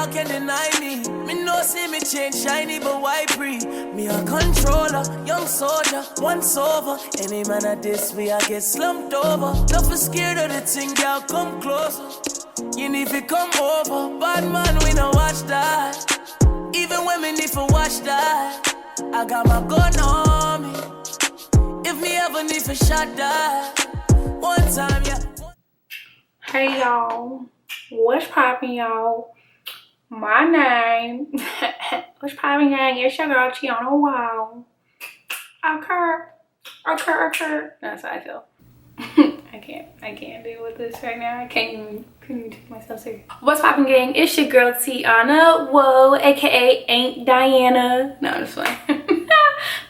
y'all can deny me. Me no see me change shiny, but why pre? Me a controller, young soldier, once over. Any man at this, we I get slumped over. Don't be scared of the thing, y'all come closer. You need to come over. Bad man, we no watch that. Even when me need to watch that. I got my gun on me. If me ever need to shot that. One time, yeah. Hey y'all, what's poppin', y'all? My name, what's poppin', gang? It's your girl, Chi on a wall. Occur. That's how I feel. I can't deal with this right now. I couldn't even take myself serious. What's poppin', gang? It's your girl Tiana, whoa, aka Ain't Diana. No, I'm just playing.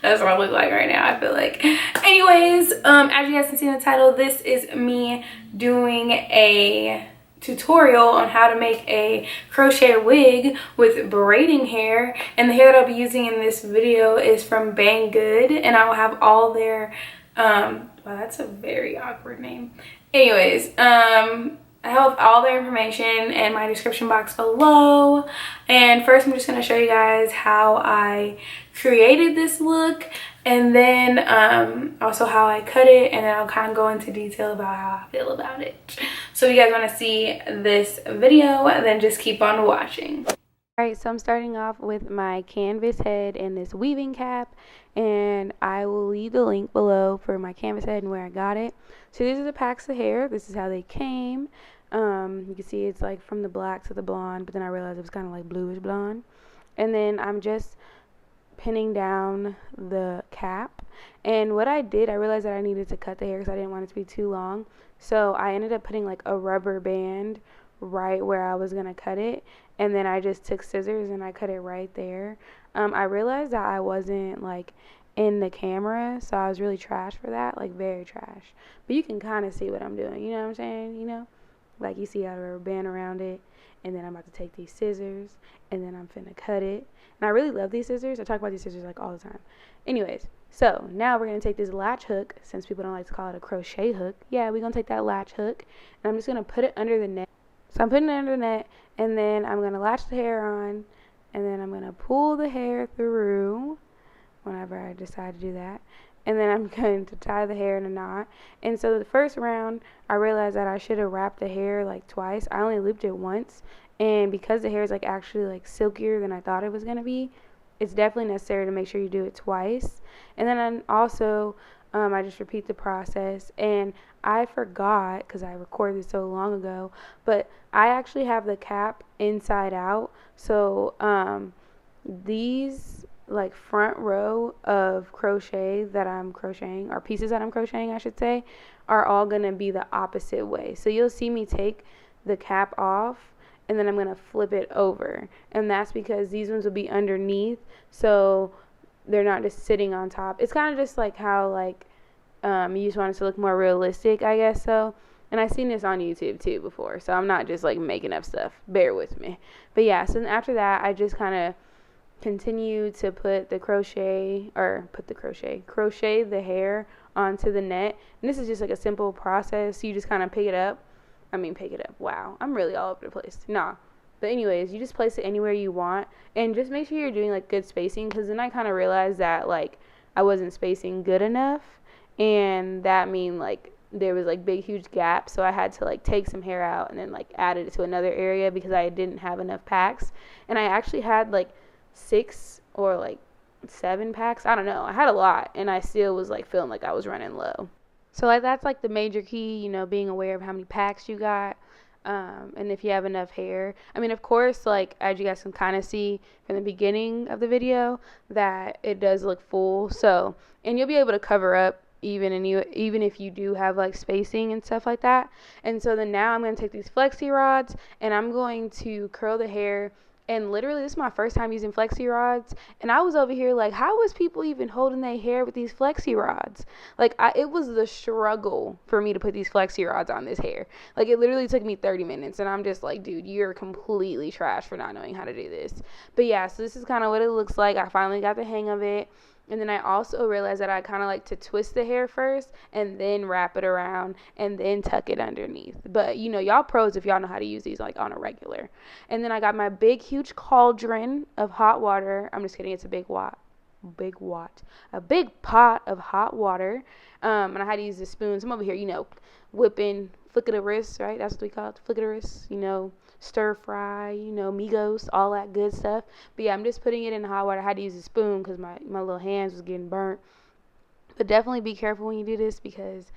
That's what I look like right now, I feel like. Anyways, as you guys can see in the title, this is me doing a tutorial on how to make a crochet wig with braiding hair. And the hair that I'll be using in this video is from Banggood, and I will have all their wow, that's a very awkward name. Anyways, I have all their information in my description box below. And first I'm just going to show you guys how I created this look, and then also how I cut it, and then I'll kind of go into detail about how I feel about it. So if you guys want to see this video, then just keep on watching. Alright, so I'm starting off with my canvas head and this weaving cap, and I will leave the link below for my canvas head and where I got it. So these are the packs of hair. This is how they came. You can see it's like from the black to the blonde, but then I realized it was kind of like bluish blonde. And then I'm just pinning down the cap, and what I did, I realized that I needed to cut the hair because I didn't want it to be too long, so I ended up putting like a rubber band right where I was gonna cut it, and then I just took scissors and I cut it right there. I realized that I wasn't like in the camera, so I was really trash for that, like very trash, but you can kind of see what I'm doing, you know what I'm saying, you know, like you see I have a rubber band around it, and then I'm about to take these scissors and then I'm finna cut it. And I really love these scissors. I talk about these scissors like all the time. Anyways, so now we're gonna take this latch hook, since people don't like to call it a crochet hook. Yeah, we're gonna take that latch hook and I'm just gonna put it under the net. So I'm putting it under the net, and then I'm gonna latch the hair on, and then I'm gonna pull the hair through whenever I decide to do that. And then I'm going to tie the hair in a knot. And so the first round, I realized that I should have wrapped the hair like twice. I only looped it once, and because the hair is like actually like silkier than I thought it was gonna be, it's definitely necessary to make sure you do it twice. And then also I just repeat the process, and I forgot because I recorded this so long ago, but I actually have the cap inside out. So these like front row of crochet that I'm crocheting, or pieces that I'm crocheting I should say, are all gonna be the opposite way. So you'll see me take the cap off, and then I'm gonna flip it over, and that's because these ones will be underneath, so they're not just sitting on top. It's kind of just like how like you just want it to look more realistic, I guess so. And I've seen this on YouTube too before, so I'm not just like making up stuff, bear with me. But yeah, so then after that I just kind of continue to crochet the hair onto the net. And this is just like a simple process. You just kind of pick it up. Wow, I'm really all over the place. Nah. But anyways, you just place it anywhere you want, and just make sure you're doing like good spacing, because then I kind of realized that like I wasn't spacing good enough, and that mean like there was like big huge gaps, so I had to like take some hair out and then like added it to another area because I didn't have enough packs. And I actually had like 6 or like 7 packs, I don't know, I had a lot, and I still was like feeling like I was running low. So like that's like the major key, you know, being aware of how many packs you got, and if you have enough hair. I mean, of course, like as you guys can kind of see from the beginning of the video, that it does look full, so, and you'll be able to cover up even if you do have like spacing and stuff like that. And so then now I'm going to take these flexi rods, and I'm going to curl the hair. And literally, this is my first time using flexi rods, and I was over here like, how was people even holding their hair with these flexi rods? Like, it was the struggle for me to put these flexi rods on this hair. Like, it literally took me 30 minutes, and I'm just like, dude, you're completely trash for not knowing how to do this. But yeah, so this is kind of what it looks like. I finally got the hang of it. And then I also realized that I kind of like to twist the hair first and then wrap it around and then tuck it underneath. But, you know, y'all pros if y'all know how to use these like on a regular. And then I got my big, huge cauldron of hot water. I'm just kidding. It's a big pot of hot water. And I had to use the spoons. I'm over here, you know, whipping, flick of the wrist, right? That's what we call it, flick of the wrist, you know, stir fry, you know, Migos, all that good stuff. But yeah, I'm just putting it in hot water. I had to use a spoon because my little hands was getting burnt. But definitely be careful when you do this, because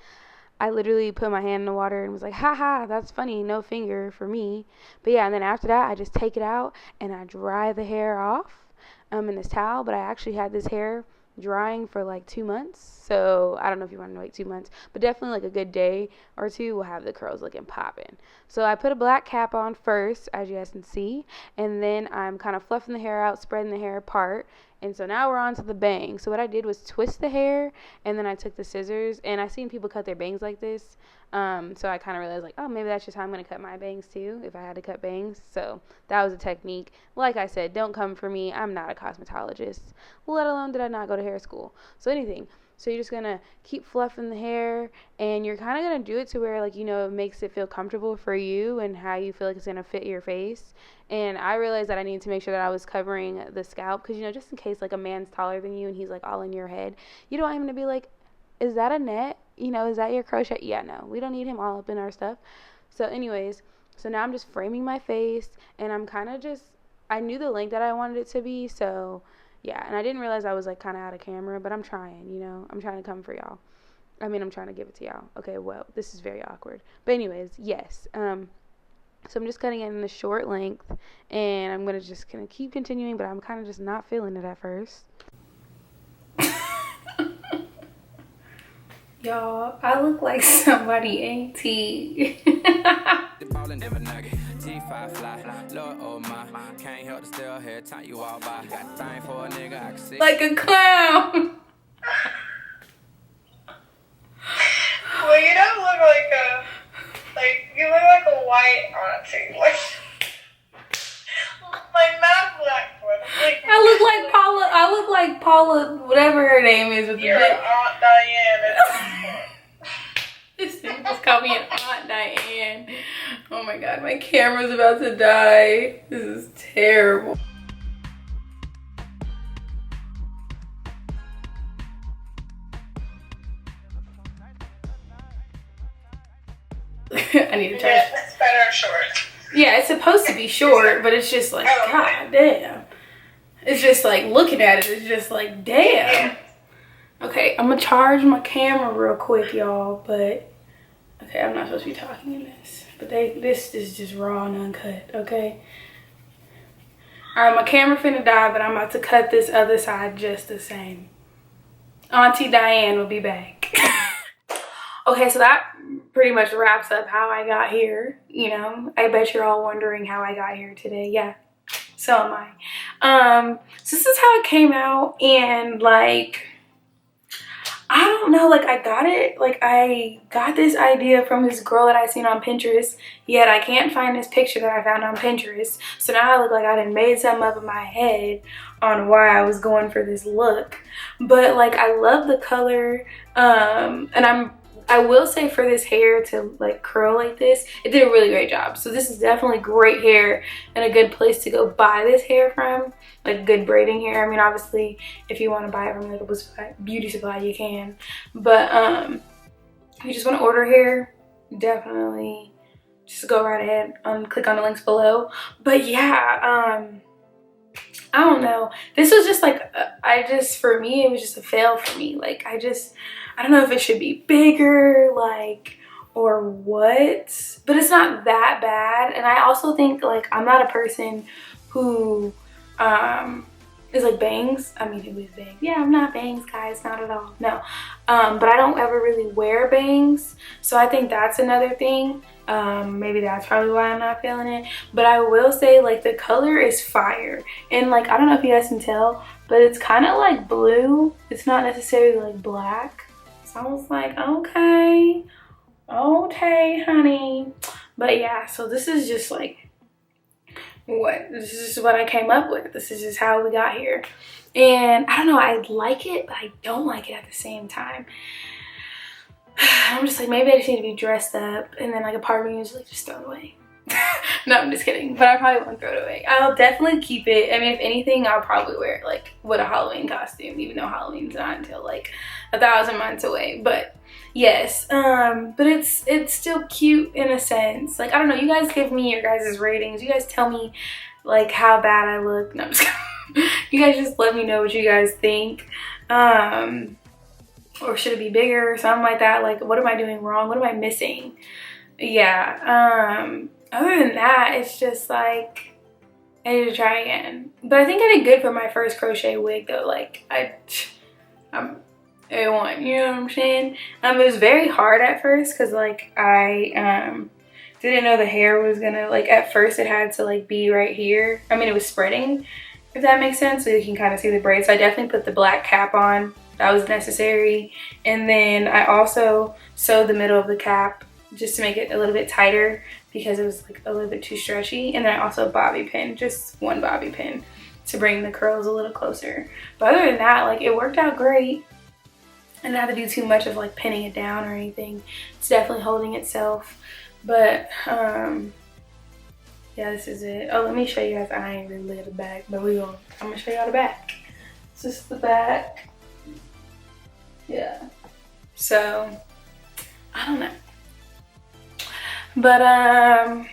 I literally put my hand in the water and was like, haha, that's funny, no finger for me. But yeah, and then after that, I just take it out and I dry the hair off in this towel. But I actually had this hair drying for like 2 months, so I don't know if you want to wait 2 months, but definitely like a good day or two will have the curls looking popping. So I put a black cap on first, as you guys can see, and then I'm kind of fluffing the hair out, spreading the hair apart. And so now we're on to the bangs. So what I did was twist the hair, and then I took the scissors, and I seen people cut their bangs like this. So I kind of realized, like, oh, maybe that's just how I'm going to cut my bangs too, if I had to cut bangs. So that was a technique. Like I said, don't come for me. I'm not a cosmetologist, let alone did I not go to hair school. So you're just going to keep fluffing the hair, and you're kind of going to do it to where, like, you know, it makes it feel comfortable for you and how you feel like it's going to fit your face. And I realized that I needed to make sure that I was covering the scalp, because, you know, just in case, like, a man's taller than you and he's, like, all in your head, you don't want him to be like, is that a net? You know, is that your crochet? Yeah, no, we don't need him all up in our stuff. So anyways, so now I'm just framing my face, and I'm kind of just, I knew the length that I wanted it to be, so yeah, and I didn't realize I was like kind of out of camera, but I'm trying, you know, I'm trying to come for y'all. I mean, I'm trying to give it to y'all. Okay, well, this is very awkward. But anyways, yes, so I'm just cutting it in a short length, and I'm going to just kind of keep continuing, but I'm kind of just not feeling it at first. Y'all, I look like somebody, ain't he? Like a clown. Well, you don't look you look like a white auntie. Like not black one. I look like Paula, whatever her name is with the You're big. Aunt Diane. This thing just called me an Aunt Diane. Oh my god, my camera's about to die. This is terrible. I need to turn. Yeah, it's better short. Yeah, it's supposed to be short, but it's just like, god damn. It's just like, looking at it, it's just like, damn. Okay, I'm gonna charge my camera real quick, y'all, but okay, I'm not supposed to be talking in this, but this is just raw and uncut, okay? All right, my camera finna die, but I'm about to cut this other side just the same. Auntie Diane will be back. Okay, so that pretty much wraps up how I got here. You know, I bet you're all wondering how I got here today. Yeah, so am I. So this is how it came out, and like, I don't know, like I got this idea from this girl that I seen on Pinterest, yet I can't find this picture that I found on Pinterest. So now I look like I done made something up in my head on why I was going for this look. But like, I love the color, and I will say, for this hair to like curl like this, it did a really great job. So this is definitely great hair and a good place to go buy this hair from, like good braiding hair. I mean, obviously, if you want to buy it from like a beauty supply, you can. But if you just want to order hair, definitely just go right ahead and click on the links below. But yeah, I don't know. This was just like, for me, it was just a fail for me. Like, I don't know if it should be bigger, like, or what, but it's not that bad. And I also think, like, I'm not a person who is like bangs. I mean, who is bangs? Yeah, I'm not bangs, guys, not at all. No, but I don't ever really wear bangs, so I think that's another thing. Maybe that's probably why I'm not feeling it. But I will say, like, the color is fire, and like, I don't know if you guys can tell, but it's kind of like blue. It's not necessarily like black. So I was like, okay, honey. But yeah, so this is just like, this is just what I came up with. This is just how we got here. And I don't know, I like it, but I don't like it at the same time. I'm just like, maybe I just need to be dressed up, and then like a part of me is like, just throw it away. No, I'm just kidding, but I probably won't throw it away. I'll definitely keep it. I mean, if anything, I'll probably wear it like with a Halloween costume, even though Halloween's not until like 1,000 months away. But yes, but it's still cute in a sense. Like, I don't know, you guys give me your guys' ratings. You guys tell me like how bad I look. No, I'm just kidding. You guys just let me know what you guys think. Or should it be bigger or something like that? Like, what am I doing wrong? What am I missing? Yeah. Other than that, it's just like, I need to try again. But I think I did good for my first crochet wig though. Like, I'm A1, you know what I'm saying? It was very hard at first because like I didn't know the hair was gonna, like, at first it had to like be right here. I mean, it was spreading, if that makes sense, so you can kind of see the braids. So I definitely put the black cap on. That was necessary. And then I also sewed the middle of the cap just to make it a little bit tighter because it was like a little bit too stretchy. And then I also bobby pinned, just one bobby pin to bring the curls a little closer. But other than that, like, it worked out great. I didn't have to do too much of like pinning it down or anything. It's definitely holding itself. But yeah, this is it. Oh, let me show you guys. I ain't really look at the back, but I'm gonna show y'all the back. This is the back. Yeah. So I don't know. But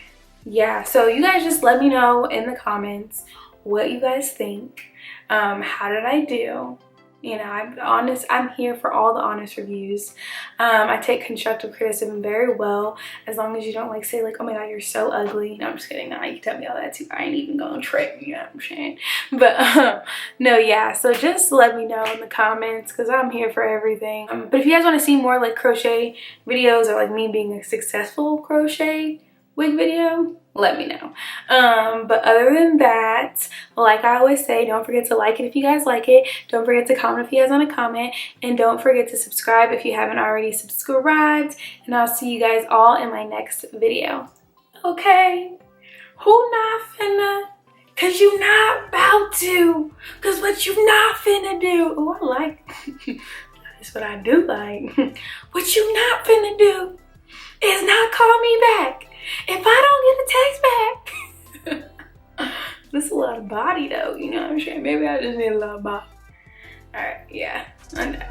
yeah, so you guys just let me know in the comments what you guys think. How did I do? You know, I'm honest. I'm here for all the honest reviews. I take constructive criticism very well, as long as you don't like say like, oh my god, you're so ugly. No, I'm just kidding. No, you can tell me all that too. I ain't even gonna trick, you know what I'm saying? But no, yeah, so just let me know in the comments because I'm here for everything. But if you guys want to see more like crochet videos or like me being a successful crochet wig video, let me know. But other than that, like I always say, don't forget to like it if you guys like it. Don't forget to comment if you guys want to comment. And don't forget to subscribe if you haven't already subscribed. And I'll see you guys all in my next video. Okay? Who not finna? Cause you not about to. Cause what you not finna do. Oh, I like. That's what I do like. What you not finna do is not call me back if I don't get a text back. This is a lot of body though, you know what I'm saying? Maybe I just need a lot of body. Alright, yeah, I'm done.